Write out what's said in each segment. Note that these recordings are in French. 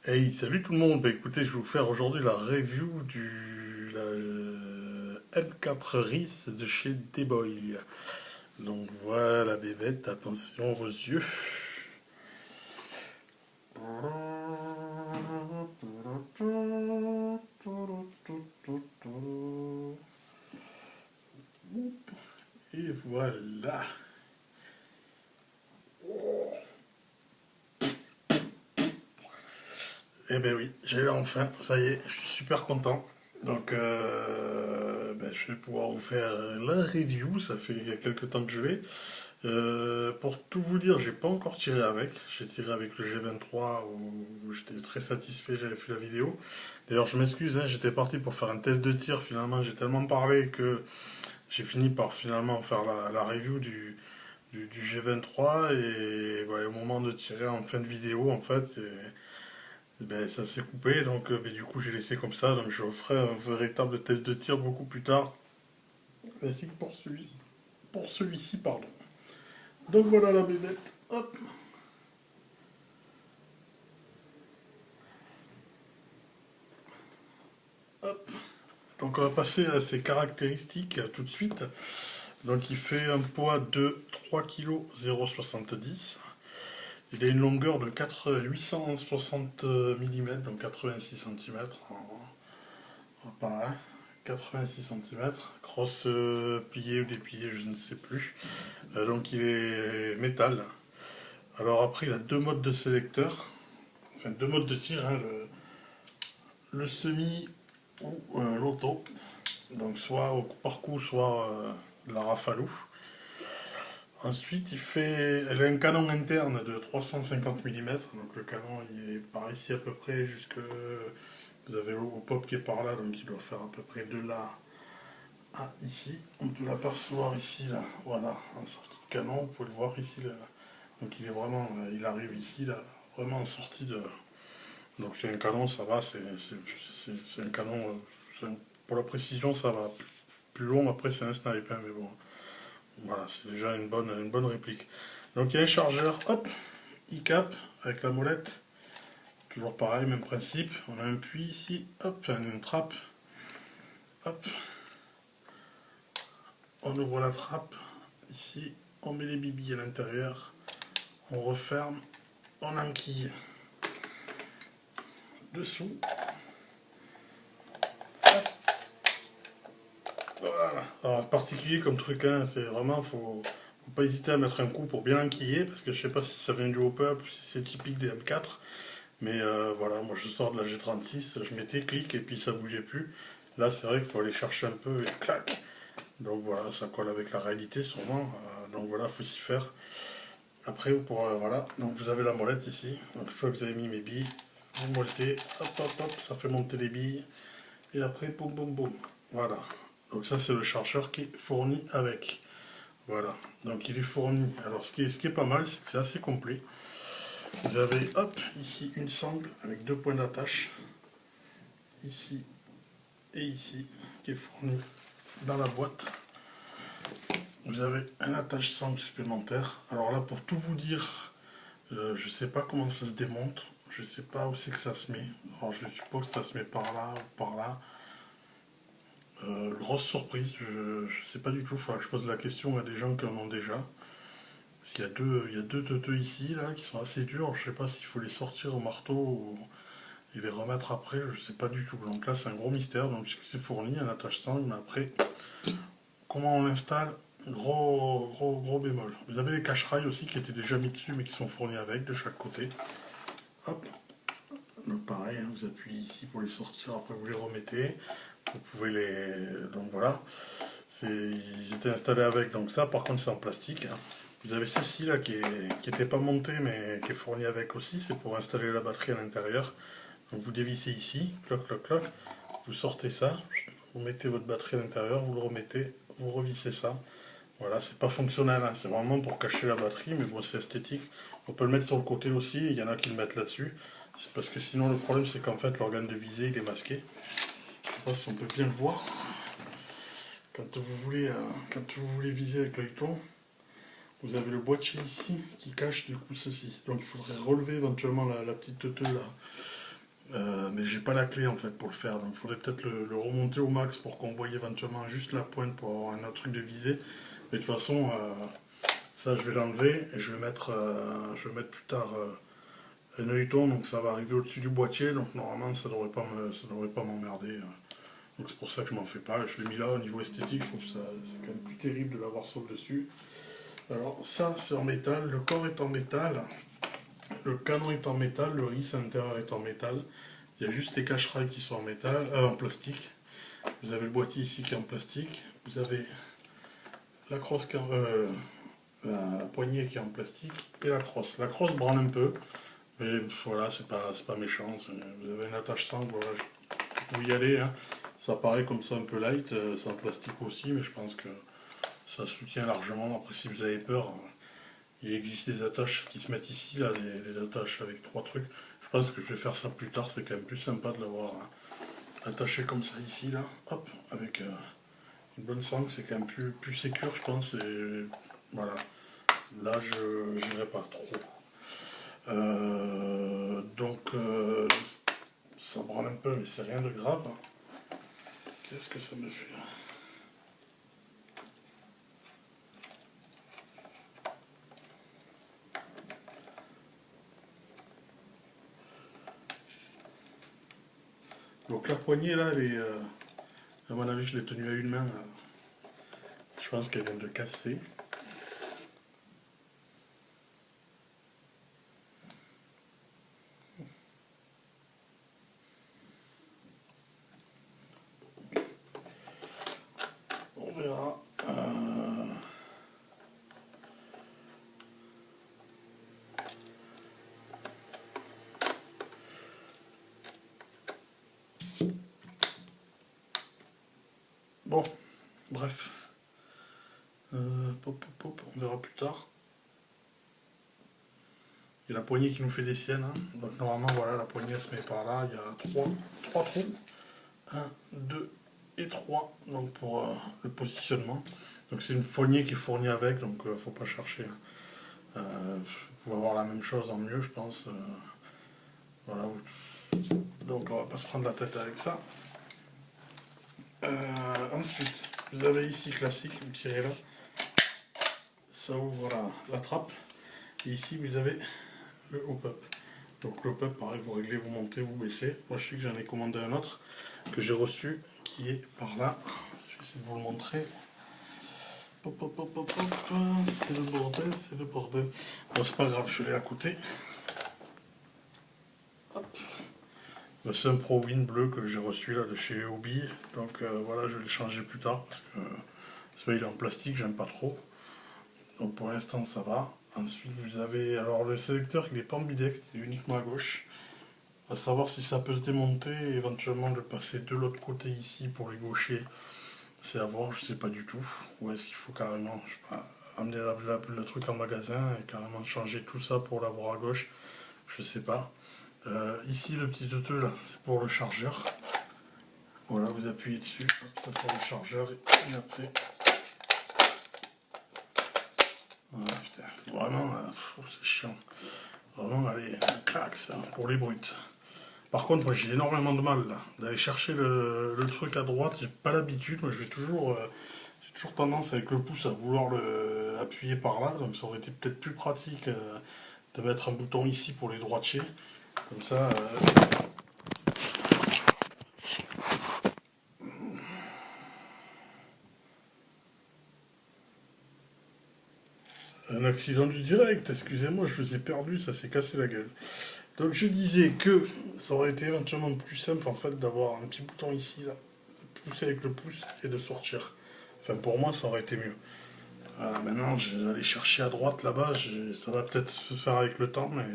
Hey, salut tout le monde. Bah, écoutez, je vais vous faire aujourd'hui la review la M4 RIS de chez D-Boy. Donc voilà, bébête, attention vos yeux. Et voilà. Eh ben oui, j'ai eu enfin, ça y est, je suis super content. Donc, je vais pouvoir vous faire la review. Ça fait quelques temps que je l'ai. Pour tout vous dire, j'ai pas encore tiré avec. J'ai tiré avec le G23 où j'étais très satisfait, j'avais fait la vidéo. D'ailleurs, je m'excuse, hein, j'étais parti pour faire un test de tir. Finalement, j'ai tellement parlé que j'ai fini par finalement faire la review du G23. Et voilà, au moment de tirer en fin de vidéo, en fait, ben, ça s'est coupé. Donc, du coup, j'ai laissé comme ça. Donc, je ferai un véritable test de tir beaucoup plus tard. Ainsi que pour celui-ci, pardon. Donc, voilà la bébête. Hop. Hop. Donc on va passer à ses caractéristiques tout de suite. Donc il fait un poids de 3,070 kg. Il a une longueur de 860 mm, donc 86 cm. Pas un, 86 cm. Crosse pliée ou dépliée, je ne sais plus. Donc il est métal. Alors après, il a deux modes de sélecteur, enfin deux modes de tir, hein, le semi ou l'auto. Donc soit au par coup, soit de la rafalou. Ensuite, elle a un canon interne de 350 mm. Donc le canon, il est par ici à peu près jusque. Vous avez le pop qui est par là, donc il doit faire à peu près de là à ici. On peut l'apercevoir ici, là, voilà, en sortie de canon. Vous pouvez le voir ici, là. Donc il est vraiment, il arrive ici, là, vraiment en sortie de. Donc c'est un canon, ça va, c'est un canon. Pour la précision, ça va. Plus long, après c'est un sniper, mais bon. Voilà, c'est déjà une bonne réplique. Donc il y a un chargeur, hop, e-cap avec la molette. Toujours pareil, même principe. On a un puits ici, hop, enfin une trappe. Hop, on ouvre la trappe. Ici, on met les bibis à l'intérieur. On referme, on enquille dessous. Hop, voilà. Alors particulier comme truc, hein, c'est vraiment, faut pas hésiter à mettre un coup pour bien enquiller, parce que je sais pas si ça vient du hop-up ou si c'est typique des M4. Mais voilà, moi je sors de la G36, je mettais clic et puis ça bougeait plus. Là c'est vrai qu'il faut aller chercher un peu et clac. Donc voilà, ça colle avec la réalité sûrement. Donc voilà, il faut s'y faire. Après, voilà, donc vous avez la molette ici. Donc une fois que vous avez mis mes billes, vous molletez, hop hop hop, ça fait monter les billes. Et après, boum boum boum. Voilà. Donc ça c'est le chargeur qui est fourni avec. Voilà. Donc il est fourni. Alors ce qui est pas mal, c'est que c'est assez complet. Vous avez, hop, ici une sangle avec deux points d'attache, ici et ici, qui est fourni dans la boîte. Vous avez un attache sangle supplémentaire. Alors là, pour tout vous dire, je ne sais pas comment ça se démonte, je ne sais pas où c'est que ça se met. Alors je suppose que ça se met par là ou par là. Grosse surprise, je ne sais pas du tout, il faudra que je pose la question à des gens qui en ont déjà. Parce qu'il y a il y a deux teuteux ici là qui sont assez durs, je ne sais pas s'il faut les sortir au marteau ou et les remettre après, je sais pas du tout. Donc là, c'est un gros mystère. Donc je sais que c'est fourni, un attache sangle, mais après, comment on l'installe? Gros bémol. Vous avez les cache-rails aussi qui étaient déjà mis dessus, mais qui sont fournis avec de chaque côté. Hop. Donc pareil, hein, vous appuyez ici pour les sortir, après vous les remettez. Vous pouvez les. Donc voilà. Ils étaient installés avec. Donc ça, par contre, c'est en plastique, hein. Vous avez ceci là qui n'était pas monté mais qui est fourni avec aussi, c'est pour installer la batterie à l'intérieur. Donc vous dévissez ici, cloc cloc cloc, vous sortez ça, vous mettez votre batterie à l'intérieur, vous le remettez, vous revissez ça. Voilà, c'est pas fonctionnel, hein, c'est vraiment pour cacher la batterie, mais bon, c'est esthétique. On peut le mettre sur le côté aussi, il y en a qui le mettent là-dessus. C'est parce que sinon, le problème, c'est qu'en fait, l'organe de visée, il est masqué. Je sais pas si on peut bien le voir. Quand vous voulez viser avec l'œilleton, vous avez le boîtier ici qui cache du coup ceci. Donc il faudrait relever éventuellement la petite teuteuse là Mais j'ai pas la clé en fait pour le faire, donc il faudrait peut-être le remonter au max pour qu'on voie éventuellement juste la pointe pour avoir un autre truc de visée. Mais de toute façon, ça je vais l'enlever et je vais mettre plus tard un œilleton, donc ça va arriver au-dessus du boîtier, donc normalement ça devrait pas m'emmerder. Donc c'est pour ça que je m'en fais pas. Je l'ai mis là au niveau esthétique, je trouve ça c'est quand même plus terrible de l'avoir sur le dessus. Alors ça c'est en métal, le corps est en métal, le canon est en métal, le ris à l'intérieur est en métal. Il y a juste les cache-rails qui sont en métal, en plastique. Vous avez le boîtier ici qui est en plastique. Vous avez la crosse la poignée qui est en plastique et la crosse. La crosse branle un peu, mais voilà, c'est pas méchant. Vous avez une attache sangle, voilà, vous pouvez y aller. Hein. Ça paraît comme ça un peu light, c'est en plastique aussi, mais je pense que ça soutient largement. Après, si vous avez peur, il existe des attaches qui se mettent ici, là, les attaches avec 3 trucs. Je pense que je vais faire ça plus tard, c'est quand même plus sympa de l'avoir attaché comme ça ici, là. Hop, avec une bonne sangle, c'est quand même plus sécure, je pense. Et voilà, là, je n'irai pas trop. Ça branle un peu, mais c'est rien de grave. Qu'est-ce que ça me fait là? Donc la poignée là, elle est, à mon avis, je l'ai tenue à une main. Là. Je pense qu'elle vient de casser. On verra. Bon, bref. On verra plus tard. Il y a la poignée qui nous fait des siennes. Hein. Donc normalement, voilà, la poignée elle se met par là. Il y a trois trous. 1, 2 et 3. Donc pour le positionnement. Donc c'est une poignée qui est fournie avec. Donc faut pas chercher. Vous pouvez avoir la même chose en mieux, je pense. Voilà. Donc on va pas se prendre la tête avec ça. Ensuite, vous avez ici classique, vous tirez là. Ça ouvre la trappe. Et ici, vous avez le hop-up. Donc le hop-up, pareil, vous réglez, vous montez, vous baissez. Moi, je sais que j'en ai commandé un autre que j'ai reçu, qui est par là. Je vais essayer de vous le montrer. C'est le bordel, c'est le bordel. Bon, c'est pas grave, je l'ai à côté. C'est un Pro Win bleu que j'ai reçu là de chez Obi. Donc voilà, je vais le changer plus tard parce que celui-là il est en plastique, j'aime pas trop. Donc pour l'instant ça va. Ensuite vous avez, alors le sélecteur il est pas ambidextre, il est uniquement à gauche. À savoir si ça peut se démonter et éventuellement le passer de l'autre côté ici pour les gauchers. C'est à voir, je sais pas du tout. Ou est-ce qu'il faut carrément, je sais pas, amener le truc en magasin et carrément changer tout ça pour l'avoir à gauche. Je sais pas. Ici le petit teuteux là, c'est pour le chargeur. Voilà, vous appuyez dessus, hop, ça c'est le chargeur et après. Voilà, putain, vraiment, c'est chiant. Vraiment, allez, clac ça, pour les brutes. Par contre, moi j'ai énormément de mal là, d'aller chercher le truc à droite, j'ai pas l'habitude, moi j'ai toujours tendance avec le pouce à vouloir le appuyer par là, donc ça aurait été peut-être plus pratique de mettre un bouton ici pour les droitiers. Comme ça. Un accident du direct, excusez-moi, je vous ai perdu, ça s'est cassé la gueule. Donc je disais que ça aurait été éventuellement plus simple en fait d'avoir un petit bouton ici, là, de pousser avec le pouce et de sortir. Enfin pour moi ça aurait été mieux. Voilà, maintenant je vais aller chercher à droite là-bas, ça va peut-être se faire avec le temps, mais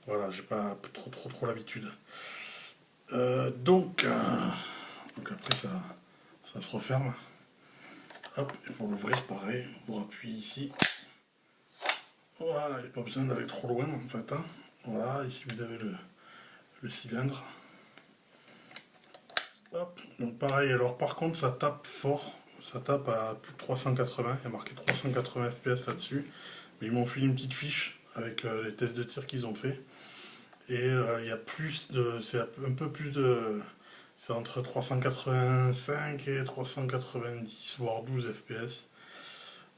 voilà, j'ai pas trop l'habitude. Donc après ça se referme. Hop, et pour l'ouvrir pareil, vous appuyez ici. Voilà, il n'y a pas besoin d'aller trop loin en fait. Hein. Voilà, ici vous avez le cylindre. Hop, donc pareil, alors par contre ça tape fort, ça tape à plus de 380, il y a marqué 380 fps là-dessus. Mais ils m'ont filé une petite fiche avec les tests de tir qu'ils ont fait. Et il y a plus de. C'est un peu plus de. C'est entre 385 et 390, voire 12 FPS.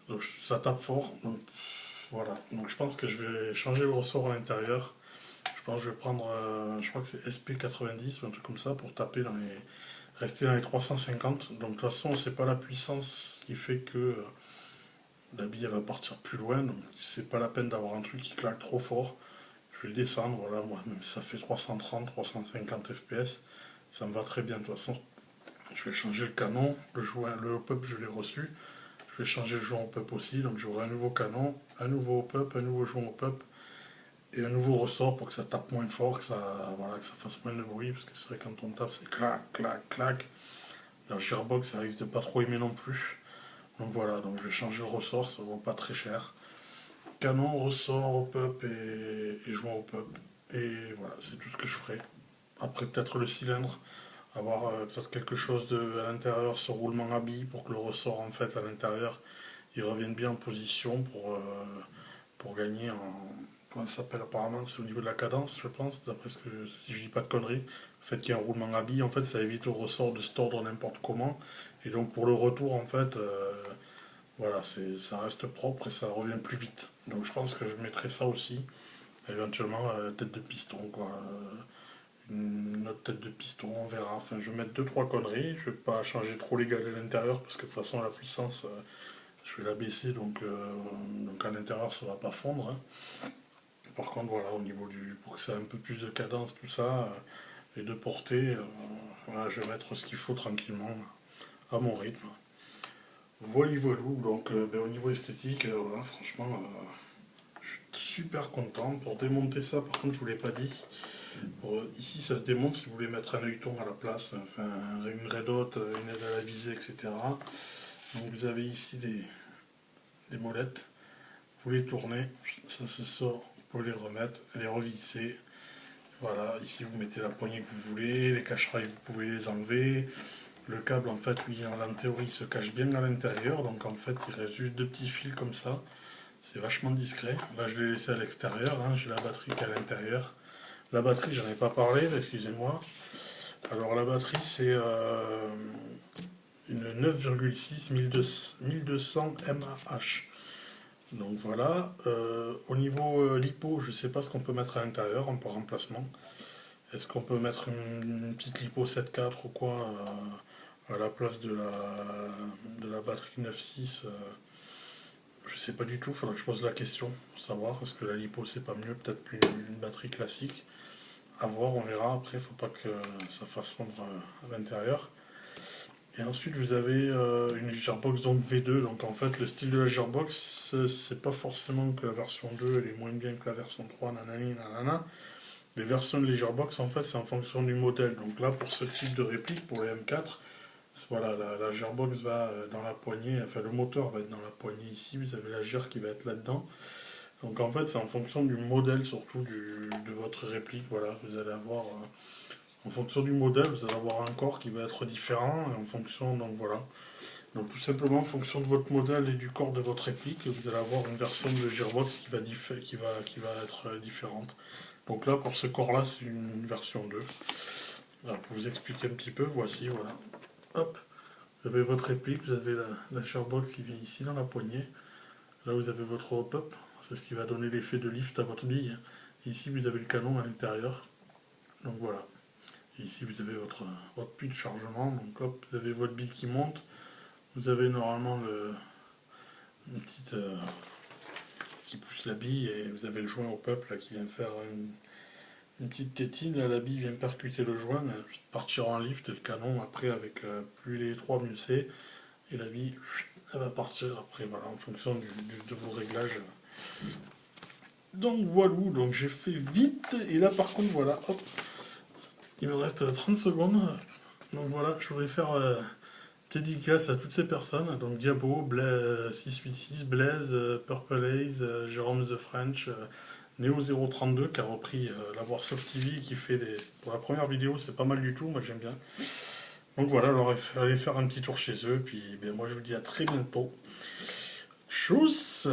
Donc ça tape fort. Donc, voilà. Donc je pense que je vais changer le ressort à l'intérieur. Je pense que je vais prendre, je crois que c'est SP90 ou un truc comme ça pour taper dans les, rester dans les 350. Donc de toute façon, c'est pas la puissance qui fait que la bille elle va partir plus loin. Donc c'est pas la peine d'avoir un truc qui claque trop fort. Je vais le descendre, voilà, moi, même si ça fait 330, 350 FPS, ça me va très bien de toute façon. Je vais changer le canon, le hop-up je l'ai reçu. Je vais changer le joint hop-up aussi, donc j'aurai un nouveau canon, un nouveau hop-up, un nouveau joint hop-up et un nouveau ressort pour que ça tape moins fort, que ça, voilà, que ça fasse moins de bruit, parce que c'est vrai quand on tape c'est clac, clac, clac. La Gearbox ça risque de pas trop aimer non plus. Donc voilà, donc je vais changer le ressort, ça vaut pas très cher. Canon, ressort, hop-up et joint hop-up. Et voilà, c'est tout ce que je ferai. Après peut-être le cylindre, avoir peut-être quelque chose à l'intérieur, ce roulement à billes pour que le ressort en fait à l'intérieur il revienne bien en position pour gagner en. Comment ça s'appelle apparemment, c'est au niveau de la cadence, je pense, d'après ce que si je dis pas de conneries. Le fait qu'il y ait un roulement à billes, en fait, ça évite au ressort de se tordre n'importe comment. Et donc pour le retour, en fait, voilà, ça reste propre et ça revient plus vite. Donc je pense que je mettrai ça aussi. Éventuellement, tête de piston, quoi. Une autre tête de piston, on verra. Enfin, je vais mettre 2-3 conneries. Je vais pas changer trop les galets à l'intérieur parce que de toute façon, la puissance, je vais la baisser donc à l'intérieur, ça va pas fondre, hein. Par contre, voilà, au niveau pour que ça ait un peu plus de cadence, tout ça, et de portée, voilà, je vais mettre ce qu'il faut tranquillement à mon rythme. Voilà, voilou. Donc, au niveau esthétique, voilà, franchement, je suis super content. Pour démonter ça, par contre, je vous l'ai pas dit. Ici, ça se démonte si vous voulez mettre un œilleton à la place, enfin, une raie-d'hôte, une aide à la visée, etc. Donc, vous avez ici des molettes. Vous les tournez, ça se sort, vous pouvez les remettre, les revisser. Voilà, ici vous mettez la poignée que vous voulez, les cache-rails vous pouvez les enlever. Le câble en fait lui en théorie il se cache bien à l'intérieur, donc en fait il reste juste 2 petits fils comme ça. C'est vachement discret. Là je l'ai laissé à l'extérieur, hein. J'ai la batterie qui est à l'intérieur. La batterie j'en ai pas parlé, excusez-moi. Alors la batterie c'est une 9,6 1200 mAh. Donc voilà, au niveau lipo, je ne sais pas ce qu'on peut mettre à l'intérieur en remplacement. Est-ce qu'on peut mettre une petite lipo 7.4 ou quoi à la place de la batterie 9.6 je ne sais pas du tout, il faudra que je pose la question pour savoir, est-ce que la lipo c'est pas mieux peut-être qu'une batterie classique. À voir, on verra, après il ne faut pas que ça fasse fondre à l'intérieur. Et ensuite vous avez une Gearbox donc V2, donc en fait le style de la Gearbox c'est pas forcément que la version 2 elle est moins bien que la version 3, nanani nanana. Les versions de les Gearbox en fait c'est en fonction du modèle, donc là pour ce type de réplique, pour les M4, voilà, la Gearbox va dans la poignée, enfin le moteur va être dans la poignée ici, vous avez la Gear qui va être là-dedans. Donc en fait c'est en fonction du modèle surtout de votre réplique, voilà, vous allez avoir... en fonction du modèle, vous allez avoir un corps qui va être différent, et en fonction, donc voilà. Donc tout simplement, en fonction de votre modèle et du corps de votre réplique, vous allez avoir une version de Gearbox qui va être différente. Donc là, pour ce corps-là, c'est une version 2. Alors, pour vous expliquer un petit peu, voici, voilà. Hop, vous avez votre réplique, vous avez la Gearbox qui vient ici dans la poignée. Là, vous avez votre hop-up, c'est ce qui va donner l'effet de lift à votre bille. Ici, vous avez le canon à l'intérieur. Donc voilà. Et ici vous avez votre puits de chargement, donc hop, vous avez votre bille qui monte, vous avez normalement une petite qui pousse la bille et vous avez le joint au peuple là, qui vient faire une petite tétine, là la bille vient percuter le joint, puis partir en lift et le canon après avec plus il est étroit mieux c'est, et la bille elle va partir après, voilà, en fonction de vos réglages. Donc voilà, donc j'ai fait vite, et là par contre voilà, hop, il me reste 30 secondes. Donc voilà, je voudrais faire dédicace à toutes ces personnes. Donc Diabo, Blaise, 686, Blaise, Purple Haze, Jérôme The French, Neo032 qui a repris la Warsoft TV qui fait pour la première vidéo, c'est pas mal du tout, moi j'aime bien. Donc voilà, alors allez faire un petit tour chez eux, puis ben, moi je vous dis à très bientôt. Tchuss!